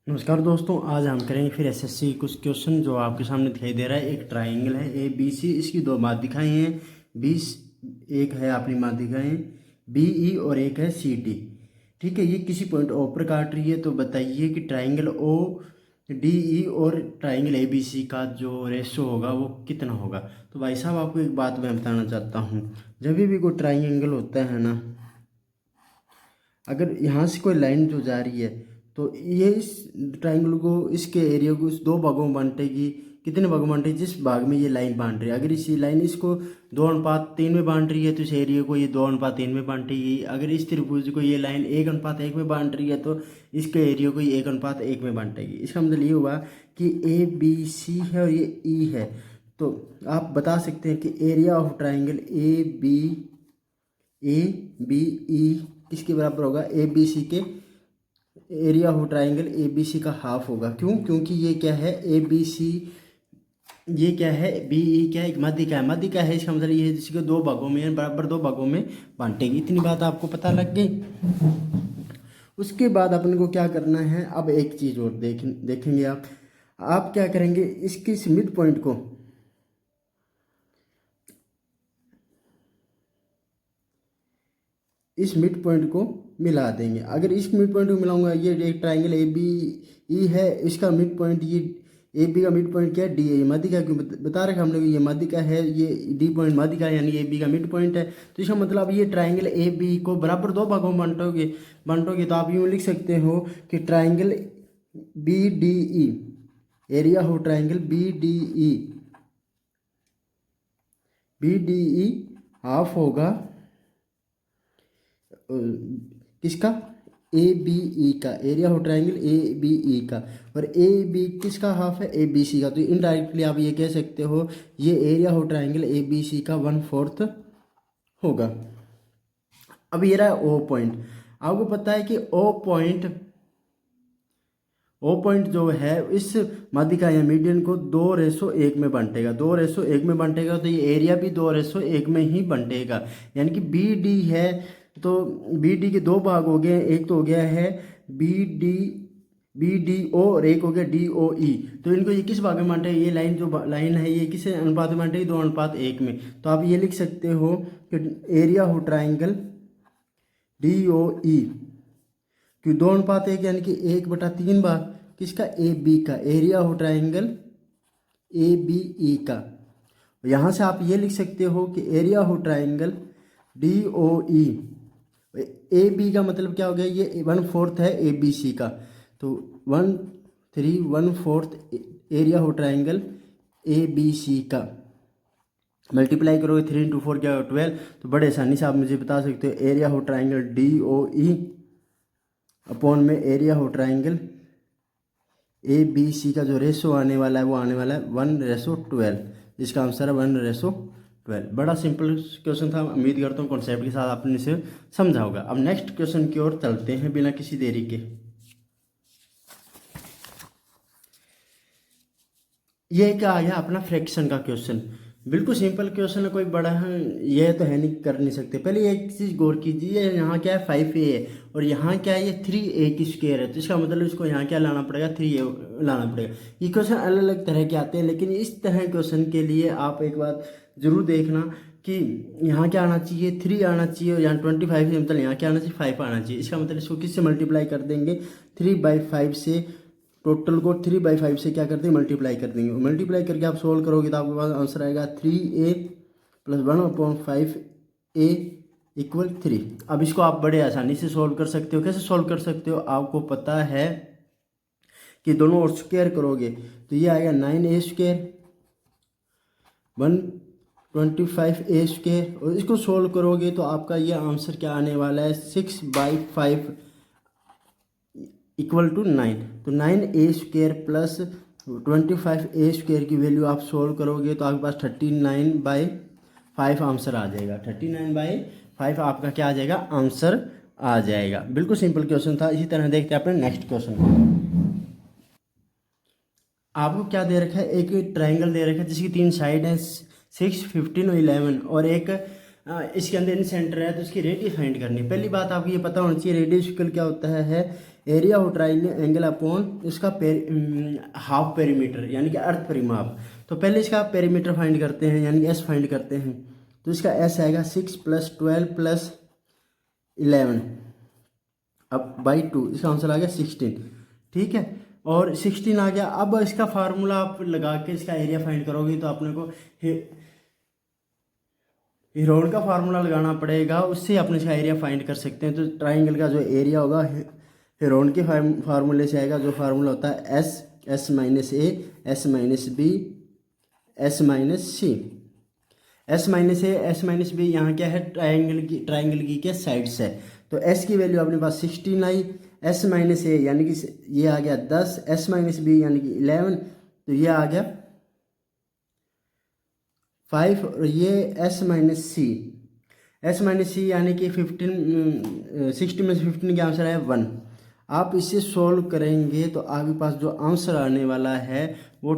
नमस्कार दोस्तों, आज हम करेंगे फिर एसएससी कुछ क्वेश्चन जो आपके सामने दिखाई दे रहा है। एक ट्राइंगल है ए बी सी, इसकी दो माध्यिकाएं हैं। बीस एक है अपनी माध्यिकाएं बी ई और एक है सी टी। ठीक है, ये किसी पॉइंट ओ पर काट रही है। तो बताइए कि ट्राइंगल ओ डी ई और ट्राइंगल ए बी सी का जो रेशो होगा वो कितना होगा। तो भाई साहब, आपको एक बात मैं बताना चाहता हूँ। जब भी कोई ट्राइंगल होता है ना, अगर यहाँ से कोई लाइन जो जा रही है तो ये इस ट्राइंगल को, इसके एरिया को इस दो भागों में बांटेगी। कितने भागों में बांटेगी? जिस भाग में ये लाइन बांट रही है। अगर इसी लाइन इसको 2:3 में बांट रही है तो इस एरिया को ये 2:3 में बांटेगी। अगर इस त्रिभुज को ये लाइन 1:1 में बांट रही है तो इसके एरिया को ये 1:1 में बांटेगी। इसका मतलब ये हुआ कि ए बी सी है और ये ई है। तो आप बता सकते हैं कि area of triangle A B E किसके बराबर होगा? ए बी सी के area of triangle A B C का हाफ होगा। क्यों? क्योंकि ये क्या है, ए बी सी, ये क्या है, बी ई क्या है, एक माध्यिका है। माध्यिका है, इसका मतलब ये है जिसको दो भागों में बराबर दो भागों में बांटेगी। इतनी बात आपको पता लग गई। उसके बाद अपन को क्या करना है, अब एक चीज़ और देखेंगे आप क्या करेंगे, इसकी मिड पॉइंट को इस मिड पॉइंट को मिला देंगे। अगर इस मिड पॉइंट को मिलाऊंगा, ये एक ट्राइंगल ए बी ई है, इसका मिड पॉइंट ये ए बी का मिड पॉइंट क्या है? D A. माध्यिका क्यों बता रखा हम लोग, ये माध्यिका है, ये डी पॉइंट माध्यिका है, यानी ए बी का मिड पॉइंट है। तो इसका मतलब ये ट्राइंगल ए बी को बराबर दो भागों में बांटोगे तो आप यूँ लिख सकते हो कि triangle B D E, area हो triangle B D E half होगा किसका? ए बी ई का। एरिया हो ट्राइंगल ए बी ई का। और ए बी किसका हाफ है? ए बी सी का। तो इनडायरेक्टली आप ये कह सकते हो ये एरिया हो ट्राइंगल ए बी सी का 1/4 होगा। अब ये रहा ओ पॉइंट। आपको पता है कि ओ पॉइंट जो है इस माध्यिका या मीडियन को 2:1 में बांटेगा। 2:1 में बांटेगा तो ये एरिया भी 2:1 में ही बांटेगा। यानी कि बी डी है, तो बी डी के दो भाग हो गए। एक तो हो गया है बी डी ओ और एक हो गया डी ओ ई। तो इनको ये किस भाग में बांटेगा? ये लाइन जो लाइन है ये किस अनुपात में बांटेगी? 2:1 में। तो आप ये लिख सकते हो कि एरिया हो ट्राइंगल डी ओ ई, क्यों 2:1 यानी कि 1/3 भाग किसका? ए बी का। एरिया हो ट्राइंगल ए बी ई का। यहाँ से आप ये लिख सकते हो कि एरिया हो triangle D O E, A B का मतलब क्या हो गया? ये 1/4 है ए बी सी का। तो 1/4 एरिया हो ट्राइंगल ए बी सी का। मल्टीप्लाई करोगे 3 × 4 क्या होगा? 12। तो बड़े आसानी से आप मुझे बता सकते हो एरिया हो triangle D O E upon में एरिया हो ट्राइंगल ए बी सी का जो रेशो आने वाला है वो आने वाला है 1:12। इसका आंसर है 1:12। बड़ा सिंपल क्वेश्चन था। उम्मीद करता हूँ कॉन्सेप्ट के साथ आपने इसे समझा होगा। अब नेक्स्ट क्वेश्चन की ओर चलते हैं बिना किसी देरी के। ये क्या आ गया अपना फ्रैक्शन का क्वेश्चन। बिल्कुल सिंपल क्वेश्चन है, कोई बड़ा है ये तो है नहीं, कर नहीं सकते। पहले एक चीज़ गौर कीजिए, यहाँ क्या है 5a है और यहाँ क्या है ये 3a की स्क्वायर है। तो इसका मतलब इसको यहाँ क्या लाना पड़ेगा? 3a लाना पड़ेगा। ये क्वेश्चन अलग अलग तरह के आते हैं, लेकिन इस तरह क्वेश्चन के लिए आप एक बात जरूर देखना कि यहाँ क्या आना चाहिए? 3 आना चाहिए और यहाँ 25 से मतलब यहाँ क्या आना चाहिए? 5 आना चाहिए। इसका मतलब इसको किससे मल्टीप्लाई कर देंगे? 3/5 से। टोटल को 3/5 से क्या कर देंगे? मल्टीप्लाई कर देंगे। मल्टीप्लाई करके आप सोल्व करोगे तो आपके पास आंसर आएगा 3a + 1/5a = 3। अब इसको आप बड़े आसानी से सोल्व कर सकते हो। कैसे सोल्व कर सकते हो? आपको पता है कि दोनों और स्क्वायर करोगे तो ये आएगा 9a² 125a² और इसको सोल्व करोगे तो आपका ये आंसर क्या आने वाला है? 6/5 = 9। तो 9a² + 25a² की वैल्यू आप सोल्व करोगे तो आपके पास 39/5 आंसर आ जाएगा। 39/5 आपका क्या आ जाएगा? आंसर आ जाएगा। बिल्कुल सिंपल क्वेश्चन था। इसी तरह देखते हैं अपने नेक्स्ट क्वेश्चन को। आपको क्या दे रखा है? एक ट्राइंगल दे रखा है जिसकी 3 साइड हैं 6, 15 और 11 और एक इसके अंदर इन सेंटर है तो इसकी रेडियस फाइंड करनी है। पहली बात आपको ये पता होना चाहिए रेडियस इक्वल क्या होता है एरिया ऑफ ट्राइंगल अपॉन इसका हाफ पेरीमीटर यानी कि अर्ध परिमाप। तो पहले इसका पेरीमीटर फाइंड करते हैं यानी कि एस फाइंड करते हैं। तो इसका एस आएगा 6 + 12 + 11 अब बाई 2, इसका आंसर आ गया 16। ठीक है, और 16 आ गया। अब इसका फार्मूला आप लगा के इसका एरिया फाइंड करोगे तो अपने को हेरोन का फार्मूला लगाना पड़ेगा, उससे अपने इसका एरिया फाइंड कर सकते हैं। तो ट्राइंगल का जो एरिया होगा हेरोन के फार्मूले से आएगा, जो फार्मूला होता है S S - A S - B S - C। S - A S - B यहाँ क्या है ट्राइंगल की क्या साइड्स है। तो S की वैल्यू अपने पास 16 आई, S - A यानी कि ये आ गया 10, S - B यानी कि 11, तो ये आ गया 5, और ये S - C यानी कि 16 में से 15 का आंसर है 1। आप इसे सॉल्व करेंगे तो आपके पास जो आंसर आने वाला है वो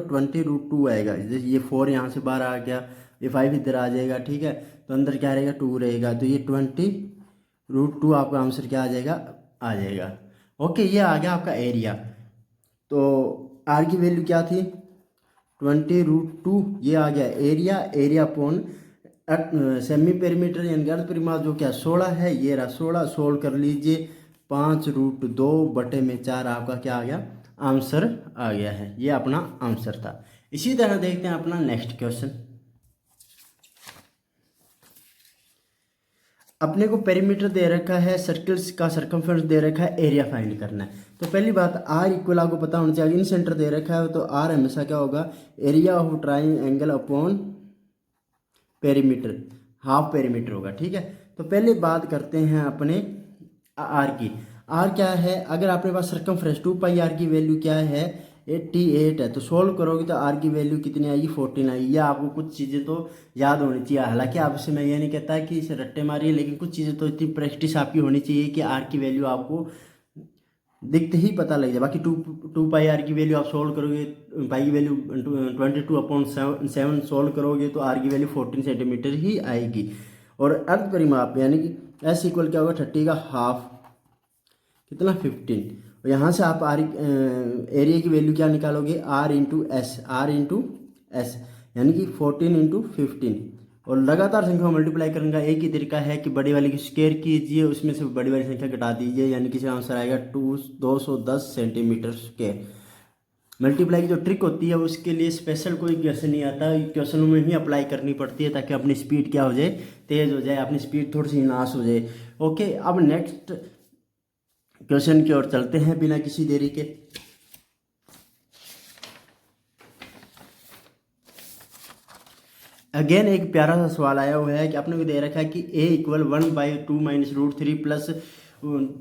20√2 आएगा। जैसे ये 4 यहाँ से बाहर आ गया, ये 5 इधर आ जाएगा। ठीक है, तो अंदर क्या रहेगा 2 रहेगा, तो ये 20√2 आपका आंसर क्या आ जाएगा। ओके, ये आ गया आपका एरिया। तो आर की वैल्यू क्या थी 20√2, ये आ गया एरिया अपॉन सेमी पेरीमीटर यानी अर्ध परिमाप जो क्या 16 है, ये रहा 16। सोल्व कर लीजिए, 5√2/4 आपका क्या आ गया आंसर आ गया है। ये अपना आंसर था। इसी तरह देखते हैं अपना नेक्स्ट क्वेश्चन। अपने को पेरीमीटर दे रखा है, सर्कल्स का सरकमफ्रेंस दे रखा है, एरिया फाइंड करना है। तो पहली बात आर इक्वल आपको पता होना चाहिए, इन सेंटर दे रखा है तो आर हमेशा क्या होगा area of triangle upon perimeter, half perimeter होगा। ठीक है, तो पहले बात करते हैं अपने आर की। आर क्या है, अगर आपके पास सरकमफ्रेंस 2πr की वैल्यू क्या है 88 है, तो सोल्व करोगे तो आर की वैल्यू कितनी आएगी 14 आएगी। या आपको कुछ चीज़ें तो याद होनी चाहिए, हालांकि आपसे मैं ये नहीं कहता कि इसे रट्टे मारिए, लेकिन कुछ चीज़ें तो इतनी प्रैक्टिस आपकी होनी चाहिए कि आर की वैल्यू आपको दिखते ही पता लग जाए। बाकी 2πr की वैल्यू आप सोल्व करोगे, पाई की वैल्यू 22/7 सोल्व करोगे तो आर की वैल्यू 14 सेंटीमीटर ही आएगी। और अर्ध परिमाप यानी कि एस इक्वल क्या होगा 30 का हाफ कितना 15। और यहाँ से आप आर एरिया की वैल्यू क्या निकालोगे आर इंटू एस यानी कि 14 × 15। और लगातार संख्या को मल्टीप्लाई करने का एक ही तरीका है कि बड़ी वाली की स्क्वायर कीजिए, उसमें से बड़ी वाली संख्या घटा दीजिए, यानी कि इसका आंसर आएगा 210 सेंटीमीटर स्क्वायर। मल्टीप्लाई की जो ट्रिक होती है उसके लिए स्पेशल कोई क्वेश्चन नहीं आता, क्वेश्चनों में ही अप्लाई करनी पड़ती है ताकि अपनी स्पीड क्या हो जाए तेज़ हो जाए, अपनी स्पीड थोड़ी सी नाश हो जाए। ओके, अब नेक्स्ट क्वेश्चन की ओर चलते हैं बिना किसी देरी के। अगेन एक प्यारा सा सवाल आया हुआ है कि आपने को दे रखा है कि a इक्वल 1/2 - √3 +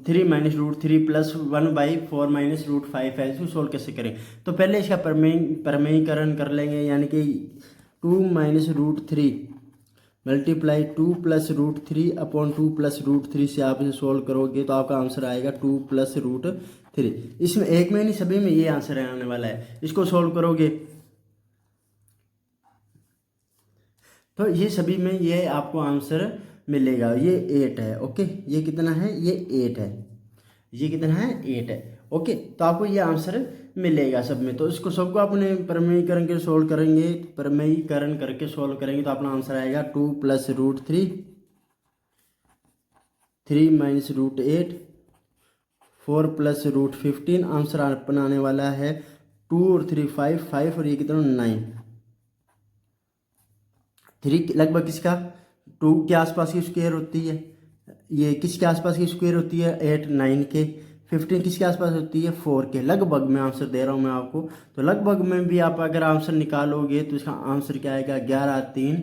3 - √3 + 1/4 - √5 है। इसको सोल्व कैसे करें, तो पहले इसका प्रमेयीकरण कर लेंगे, यानी कि 2 - √3 मल्टीप्लाई 2 + √3 अपॉन 2 + √3 से आप इसे सोल्व करोगे तो आपका आंसर आएगा 2 + √3। इसमें एक में नहीं सभी में ये आंसर आने वाला है। इसको सोल्व करोगे तो ये सभी में ये आपको आंसर मिलेगा। ये 8 है। ओके, ये कितना है ये 8 है, ये कितना है 8 है। ओके, तो आपको ये आंसर मिलेगा सब में। तो इसको सबको अपने प्रमेयीकरण के सोल्व करेंगे, प्रमेयीकरण करके सोल्व करेंगे तो अपना आंसर आएगा 2 + √3 3 - √8 4 + √15। आंसर अपना आने वाला है 2 और 3 5 और ये कितना 9। 3 लगभग किसका 2 के आसपास की स्क्वायर होती है, ये किसके आसपास की स्क्वायर होती है 8 9 के। 15 किसके आसपास होती है 4 के। लगभग मैं आंसर दे रहा हूँ मैं आपको, तो लगभग में भी आप अगर आंसर निकालोगे तो इसका आंसर क्या आएगा 11 3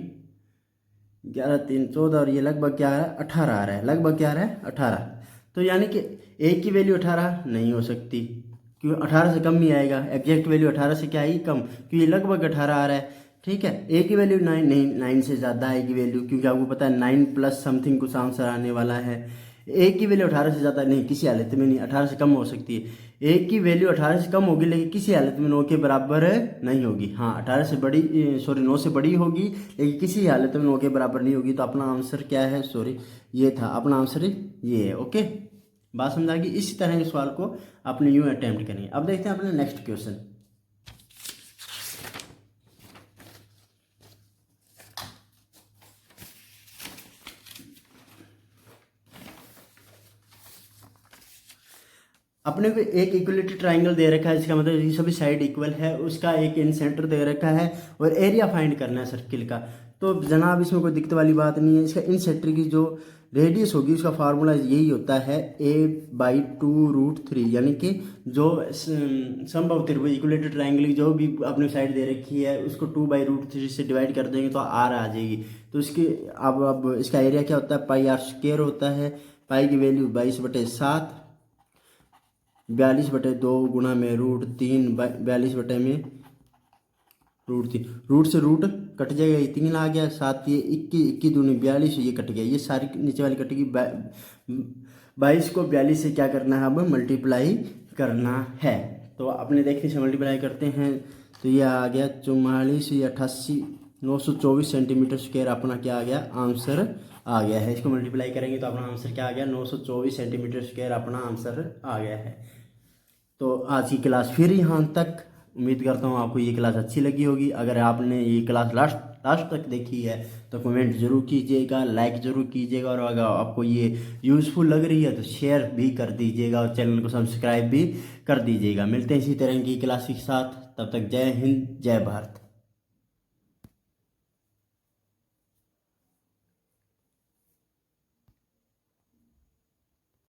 14 और ये लगभग क्या है 18 आ रहा है। लगभग क्या आ रहा है 18। तो यानी कि एक की वैल्यू 18 नहीं हो सकती, क्योंकि 18 से कम ही आएगा। एग्जैक्ट वैल्यू 18 से क्या आएगी कम, क्योंकि ये लगभग 18 आ रहा है। ठीक है, ए की वैल्यू 9 नहीं, 9 से ज़्यादा आएगी वैल्यू, क्योंकि आपको पता है 9 + समथिंग कुछ आंसर आने वाला है। ए की वैल्यू 18 से ज़्यादा नहीं, किसी हालत में नहीं, 18 से कम हो सकती है। ए की वैल्यू 18 से कम होगी लेकिन किसी हालत में 9 के बराबर नहीं होगी। हाँ, 18 से बड़ी, सॉरी 9 से बड़ी होगी लेकिन किसी हालत में 9 के बराबर नहीं होगी। तो अपना आंसर क्या है, सॉरी ये था अपना आंसर, ये है। ओके, बात समझ आ गई। इसी तरह के सवाल को अपने यूँ अटैम्प्ट करेंगे। अब देखते हैं अपने नेक्स्ट क्वेश्चन। अपने को एक इक्वलिटी ट्राइंगल दे रखा है, इसका मतलब ये सभी साइड इक्वल है, उसका एक इन सेंटर दे रखा है और एरिया फाइंड करना है सर्किल का। तो जनाब इसमें कोई दिक्कत वाली बात नहीं है। इसका इन सेंटर की जो रेडियस होगी उसका फार्मूला यही होता है a/2√3, यानी कि जो समबाहु त्रिभुज इक्वलिटी ट्राइंगल की जो भी अपनी साइड दे रखी है उसको 2/√3 से डिवाइड कर देंगे तो आर आ जाएगी। तो इसकी अब इसका एरिया क्या होता है, πr² होता है। पाई की वैल्यू 22/7, 42/2 गुणा में √3, 42 में √3, रूट से रूट कट जाएगा, ये 3 आ गया, साथ ये 21 दूनी 42, ये कट गया, ये सारी नीचे वाली कटेगी। 22 को 42 से क्या करना है, अब मल्टीप्लाई करना है। तो अपने देखने से मल्टीप्लाई करते हैं तो ये आ गया 44, ये 88, 924 सेंटीमीटर स्क्वायर अपना क्या आ गया, आंसर आ गया है। इसको मल्टीप्लाई करेंगे तो अपना आंसर क्या आ गया, 924 सेंटीमीटर स्क्वायर अपना आंसर आ गया है। तो आज की क्लास फिर यहाँ तक। उम्मीद करता हूँ आपको ये क्लास अच्छी लगी होगी। अगर आपने ये क्लास लास्ट तक देखी है तो कमेंट जरूर कीजिएगा, लाइक जरूर कीजिएगा, और अगर आपको ये यूज़फुल लग रही है तो शेयर भी कर दीजिएगा और चैनल को सब्सक्राइब भी कर दीजिएगा। मिलते हैं इसी तरह की क्लास के साथ, तब तक जय हिंद, जय भारत।